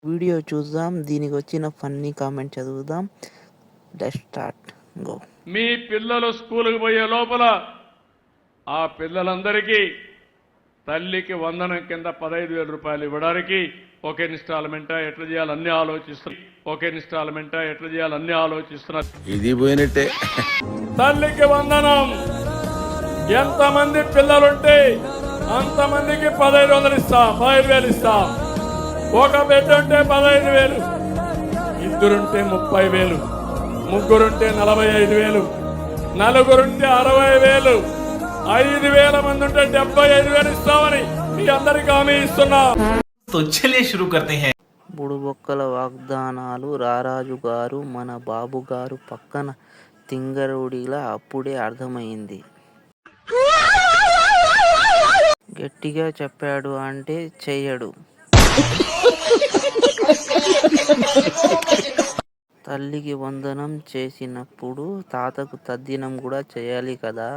Video చూద్దాం, దీనికి వచ్చిన ఫన్నీ కామెంట్ చదువుదాం. Let's start. గో. మీ పిల్లలు స్కూలుకు పోయే లోపల ఆ పిల్లలందరికీ తల్లికి వందనం కింద 15,000 రూపాయలు ఇవ్వడానికి ఒక ఇన్స్టాల్మెంటా ఎట్లా చేయాలి అన్ని ఆలోచిస్తున్నారు. ఇది పోయినట్టే. తల్లికి వందనం. ఎంతమంది పిల్లలుంటే అంతమందికి 15,000 ఇస్తాం, 15,000 ఇస్తాం. ఒక బిడ్డ ఉంటే 15,000, ఇద్దరుంటే 30,000, ముగ్గురుంటే 45,000, నలుగురుంటే 60,000, 5,000 మంది ఉంటే 75,000 ఇస్తామని మీ అందరికీ హామీ ఇస్తున్నా. బుడుబొక్కల వాగ్దానాలు. రారాజు గారు మన బాబు గారు పక్కన తింగరుడిలా అప్పుడే అర్థమైంది. గట్టిగా చెప్పాడు అంటే చెయ్యడు. తల్లికి వందనం చేసినప్పుడు తాతకు తద్దినం కూడా చేయాలి కదా.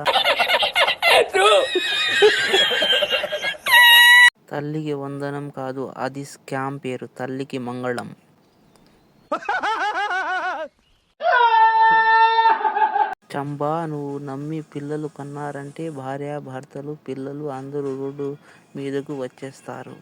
తల్లికి వందనం కాదు, అది స్కామ్ పేరు. తల్లికి మంగళం. చంబా, నువ్వు నమ్మి పిల్లలు కన్నారంటే భార్య భర్తలు పిల్లలు అందరూ రోడ్డు మీదకు వచ్చేస్తారు.